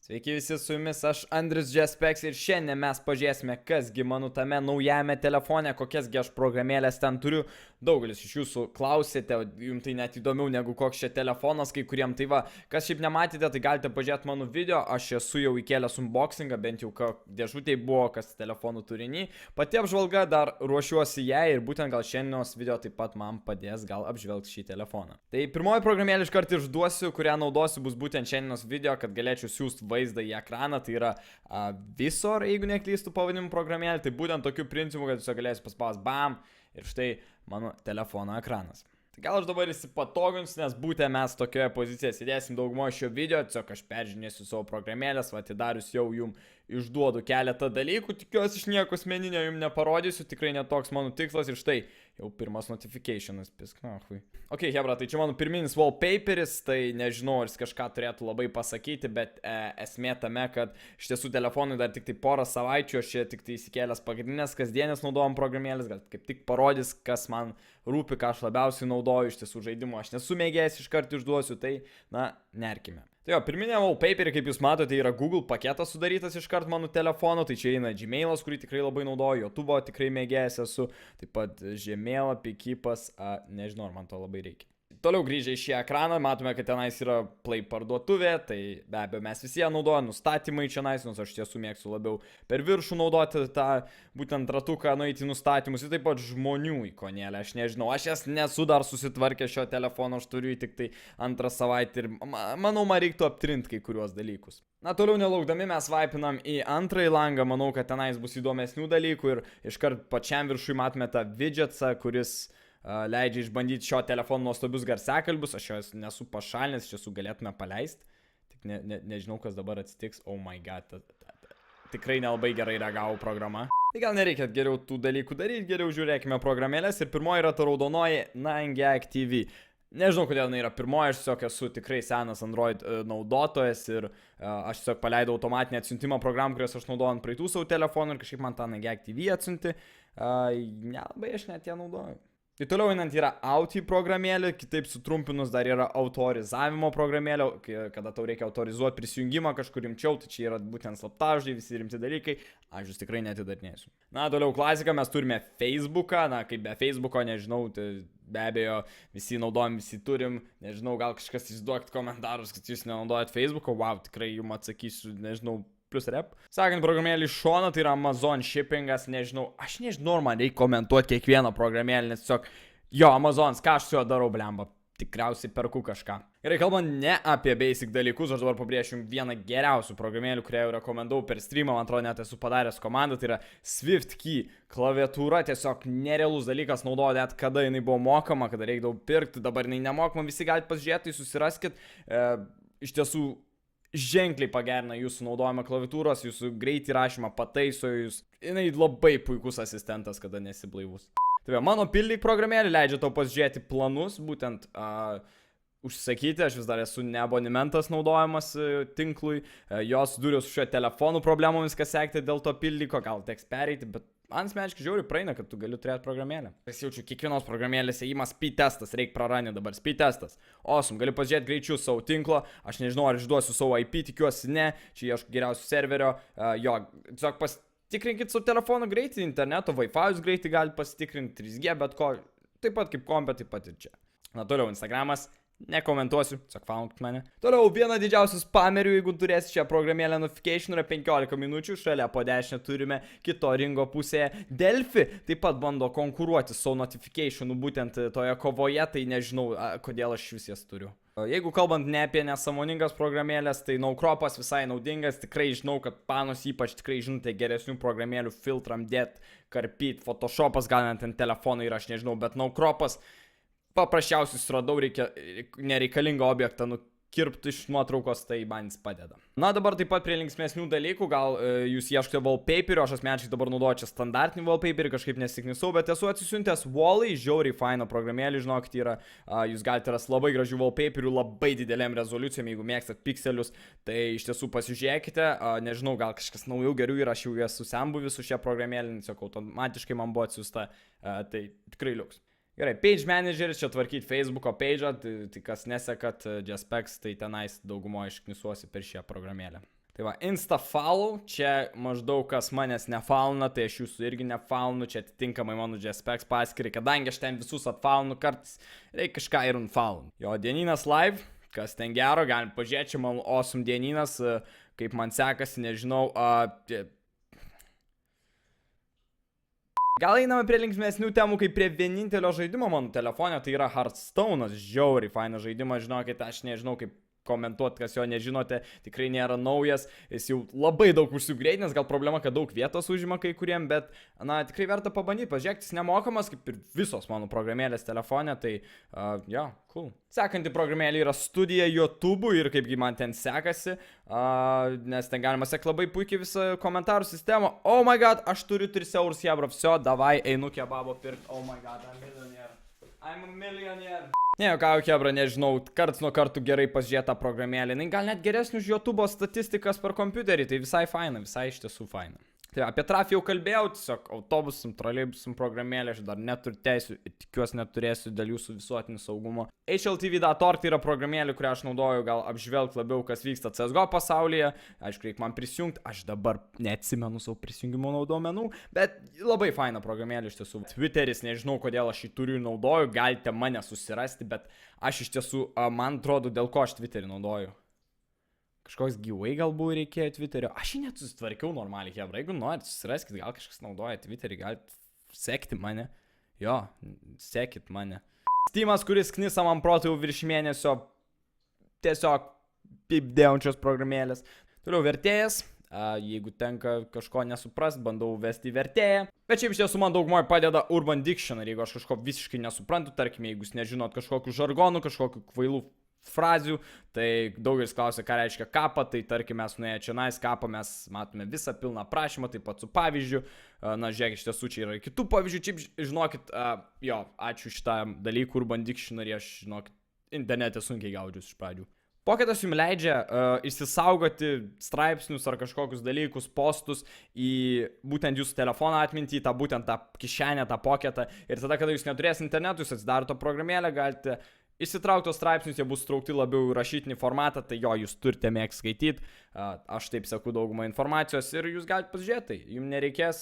Sveiki visi, su jumis aš Andrius Jaspeks ir šiandien mes pažiūrėsime, kasgi mano tame naujame telefone, kokiasgi aš programėlės ten turiu. Daugelis iš jūsų klausėte, jums tai net įdomiau negu koks čia telefonas kai kuriem. Tai va, kas šiaip nematėte, tai galite pažiūrėti mano video, aš esu jau įkėlęs unboxingą, bent jau dėžutėje buvo, kas telefonų turinį. Pati apžvalga dar ruošiuosi jai ir būtent gal šiandienos video taip pat man padės gal apžvelgti šį telefoną. Tai pirmoji programėlė iškart išduosiu, kurią naudosiu, bus būtent šiandienos video, kad galėčiau siūsti vaizdą į ekraną, tai yra Visor, jeigu neklystu pavadinimu programėlė, tai būtent tokiu principu, kad tiesiog galėsiu paspausti BAM ir štai mano telefono ekranas. Tai gal aš dabar įsipatoginsiu, nes būtent mes tokioje pozicijoje sėdėsim daugumo šio video, tiesiog aš peržiūrėsiu savo programėlės, va atidarius jau jums išduodu keletą dalykų, tikiuosi iš nieko asmeninio jums neparodysiu, tikrai netoks mano tikslas ir štai jau pirmas notificationas, pisk, na, hui. Ok, hebra, tai čia mano pirminis wallpaperis, tai nežinau, ar jis kažką turėtų labai pasakyti, bet esmė tame, kad iš tiesų telefonui dar tik tai porą savaičių, aš čia tik tai įsikėlęs pagrindinės kasdienės naudojam programėlės, gal kaip tik parodys, kas man rūpi, ką aš labiausiai naudoju, iš tiesų žaidimo aš nesu mėgėjęs, iškart išduosiu, tai, na, nerkime. Tai jo, pirminė wallpaperį, kaip jūs matote, yra Google paketas sudarytas iškart mano telefono, tai čia eina Gmailas, kurį tikrai labai naudoju, YouTube'o tikrai mėgėjęs esu, taip pat žemėlapį, Keepas, nežinau, ar man to labai reikia. Toliau grįžę į šį ekraną, matome, kad tenais yra Play parduotuvė, tai be abejo mes visi ją naudojame, nustatymai čia nais, nors aš tiesų mėgstu labiau per viršų naudoti tą būtent ratuką, nueiti į nustatymus ir taip pat žmonių ikonėlę, aš nežinau, aš jas nesu dar susitvarkęs šio telefono, aš turiu tik tai antrą savaitę ir manau, man reiktų aptrinti kai kuriuos dalykus. Na, toliau nelaukdami mes vaipinam į antrąjį langą, manau, kad tenais bus įdomesnių dalykų ir iškart pačiam viršui matome tą widgetsą, kuris leidžia išbandyti šio telefono nuostabius garsiakalbius, aš jos nesu pašalinęs, iš tiesų galėtume paleisti, tik nežinau, kas dabar atsitiks, oh my god, tikrai nelabai gerai reagavo programa. Tai gal nereikia geriau tų dalykų daryti, geriau žiūrėkime programėlės ir pirmoji yra ta raudonoji 9GAG TV. Nežinau, kodėl jinai yra pirmoji, aš tiesiog esu tikrai senas Android naudotojas ir aš tiesiog paleidau automatinį atsiuntimą programą, kurias aš naudoju ant praeitų savo telefonų ir kažkaip man tą 9GAG TV atsiunti, nelabai aš net ją naudoju. Tai toliau einant yra Auti programėlė, kitaip sutrumpinus dar yra autorizavimo programėlė, kada tau reikia autorizuoti prisijungimą kažkur rimčiau, tai čia yra būtent slaptažodžiai, visi rimti dalykai, aš jūs tikrai netidarinėsiu. Na, toliau klasika, mes turime Facebooką, na, kaip be Facebooko, nežinau, tai be abejo visi naudojam, visi turim, nežinau, gal kažkas įsiduokit komentarus, kad jūs nenaudojat Facebooko, wow, tikrai jums atsakysiu, nežinau, plus rep. Sakant programėlį iš šono, tai yra Amazon shippingas, nežinau, aš nežinau, ar man reikia komentuoti kiekvieną programėlį, nes tiesiog, jo, Amazons, ką aš su juo darau, blemba, tikriausiai perku kažką. Gerai, kalbant ne apie basic dalykus, aš dabar pabrėšiu vieną geriausių programėlių, kurią jau rekomendau per streamą, man atrodo, net esu padaręs komandą, tai yra SwiftKey klaviatūra, tiesiog nerealus dalykas, naudoju net kada jinai buvo mokama, kada reikdavo pirkti, dabar jinai nemokama, visi galite pasižiūrėti, susiraskit, iš tiesų, ženkliai pagerina jūsų naudojimą klaviatūros, jūsų greitį rašymą pataiso jūs. Jinai labai puikus asistentas, kada nesi blaivus. Tai mano pildyk programėlė leidžia tau pasižiūrėti planus, būtent užsisakyti, aš vis dar esu ne abonimentas naudojamas tinklui, jos duriu su šio telefonų problemomis, kas sekti dėl to pildyko, gal teks pereiti, bet man asmeniškai žiauriai praeina, kad tu gali turėti programėlę. Aš jaučiu, kiekvienos programėlės įimas speed testas, reikia praranį dabar speed testas. Awesome, gali pažiūrėti greičius savo tinklo, aš nežinau, ar išduosiu savo IP, tikiuosi ne, čia ieškau geriausių serverio, jo, tiesiog pasitikrinkit savo telefono greitį, interneto, Wi-Fi greitį gali pasitikrinti, 3G, bet ko, taip pat kaip kompė, taip pat ir čia. Na toliau, Instagramas. Nekomentuosiu, tiesiog followkit mane. Toliau, viena didžiausių spamerių, jeigu turėsi šią programėlę notification, yra 15 minučių, šalia po 10 turime kito ringo pusėje. Delfi taip pat bando konkuruoti su notificationu būtent toje kovoje, tai nežinau, kodėl aš vis jas turiu. Jeigu kalbant ne apie nesąmoningas programėlės, tai NoCropas visai naudingas, tikrai žinau, kad panos ypač tikrai žinote geresnių programėlių filtram dėt, karpyt, Photoshopas gal net ant telefono ir aš nežinau, bet NoCropas paprasčiausiai suradau nereikalingą objektą nukirpti iš nuotraukos, tai man jis padeda. Na dabar taip pat prie linksmesnių dalykų, gal jūs ieškote wallpaperio, aš asmeniškai dabar naudoju čia standartinį wallpaperį, kažkaip nesiknisau, bet esu atsisiuntęs Wally, žiauriai faino programėlį, žinokit, yra, jūs galite rasti labai gražių wallpaperių, labai didelėm rezoliucijom, jeigu mėgstat pikselius, tai iš tiesų pasižiūrėkite, nežinau, gal kažkas naujų gerų yra, aš jau esu senbuvis su šia programėlė, tiesiog automatiškai man buvo atsiųsta, tai tikrai liuks. Gerai, Page Manageris, čia tvarkyti Facebooko page'ą, tai kas nesekat Jaspeks, tai tenais daugumo išknisuosi per šią programėlę. Tai va, insta follow, čia maždaug kas manęs nefauna, tai aš jūsų irgi nefaunu, čia atitinkamai mano JSPX paskiri, kadangi aš ten visus atfaunu kartais, reikia kažką ir unfaunu. Jo, dienynas live, kas ten gero, galim pažiūrėti, čia man awesome dienynas, kaip man sekasi, nežinau, gal einame prie linksmesnių temų, kaip prie vienintelio žaidimo mano telefone, tai yra Hearthstone'as, žiauriai fainas žaidimas, žinokit, aš nežinau kaip komentuoti, kas jo nežinote, tikrai nėra naujas, jis jau labai daug užsigreidinęs, gal problema, kad daug vietos užima kai kuriem, bet, na, tikrai verta pabandyti, pažiūrėkti, jis nemokamas, kaip ir visos mano programėlės telefone, tai, jo, cool. Sekanti programėlė yra studija YouTube ir kaipgi man ten sekasi, nes ten galima sekti labai puikiai visą komentarų sistemą. Oh my god, aš turiu 3 eurus jebra, viso, davai, einu kebabo pirkti, oh my god, I'm a millionaire. Ne, ką jau kebra, nežinau, karts nuo kartų gerai pasižiūrėta programėlė, gal net geresnį už YouTube statistikas per kompiuterį, tai visai faina, visai iš tiesų faina. Tai apie trafį jau kalbėjau, tiesiog autobusam, troleibusam programėlė, aš dar neturiu teisių, tikiuosi neturėsiu dėl jūsų visuotinio saugumo. HLTV.org tai yra programėlė, kurią aš naudoju gal apžvelgti labiau, kas vyksta CSGO pasaulyje. Aišku, reikia man prisijungti, aš dabar neatsimenu savo prisijungimo duomenų, bet labai faina programėlė iš tiesų. Twitteris, nežinau kodėl aš jį turiu ir naudoju, galite mane susirasti, bet aš iš tiesų, man atrodo, dėl ko aš Twitterį naudoju. Kažkoks gyvai galbūt reikėjo Twitterio. Aš jį net susitvarkiau normaliai, hebra. Jeigu norit, susiraskit, gal kažkas naudoja Twitterį, galite sekti mane. Jo, sekit mane. Steamas, kuris knisa man protą jau virš mėnesio. Tiesiog pipdėjančios programėlės. Toliau vertėjas. Jeigu tenka kažko nesuprast, bandau vesti vertėją. Bet šiaip iš tiesų man daugumoje padeda Urban Dictionary. Jeigu aš kažko visiškai nesuprantu, tarkime, jeigu jūs nežinot kažkokių žargonų, kažkokių kvailų frazių, tai daugelis klausia, ką reiškia kapą, tai tarkim mes nuėję čia nais kapą, mes matome visą pilną prašymą, taip pat su pavyzdžiu, na žiūrėk, iš tiesų čia yra kitų pavyzdžių, čia žinokit, jo, ačiū šitam dalykų, Urban Dictionary, aš žinokit, internete sunkiai gaudžius iš pradžių. Pocketas jums leidžia išsisaugoti straipsnius ar kažkokius dalykus, postus į būtent jūsų telefono atmintį, tą būtent tą kišenę, tą pocketą, ir tada, kada jūs neturės internetų, jūs atsidarote programėlę, galite įsitrauktos straipsnius, jie bus traukti labiau į rašytinį formatą, tai jo, jūs turite mėgti skaityti, aš taip seku daugumą informacijos ir jūs galite pasižiūrėti, tai jums nereikės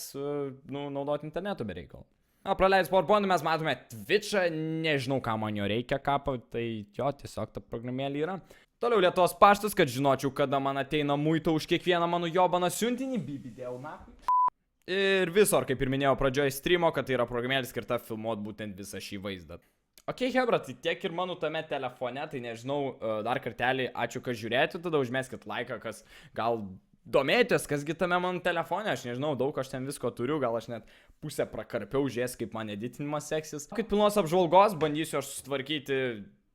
naudoti interneto be reikalo. Praleidus PowerPoint mes matome Twitch'ą, nežinau, ką man jo reikia kapą, tai jo, tiesiog ta programėlė yra. Toliau Lietuvos paštas, kad žinočiau, kada man ateina muito už kiekvieną mano jobaną siuntinį, bibidėjau nakui. Ir visor, kaip ir minėjau pradžioje streamo, kad tai yra programėlė skirta filmuoti būtent visą šį vaizdą. Ok, hebra, tai tiek ir mano tame telefone, tai nežinau, dar kartelį ačiū, kad žiūrėjote, tada užmeskit laiką, kas gal domėtės, kasgi tame mano telefone, aš nežinau, daug aš ten visko turiu, gal aš net pusę prakarpiau, žiūrės, kaip man editinimas seksis. Kaip pilnos apžvalgos, bandysiu aš sutvarkyti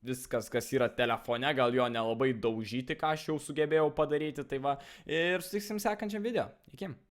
viskas, kas yra telefone, gal jo nelabai daužyti, ką aš jau sugebėjau padaryti, tai va, ir sutiksim sekančiam video. Iki.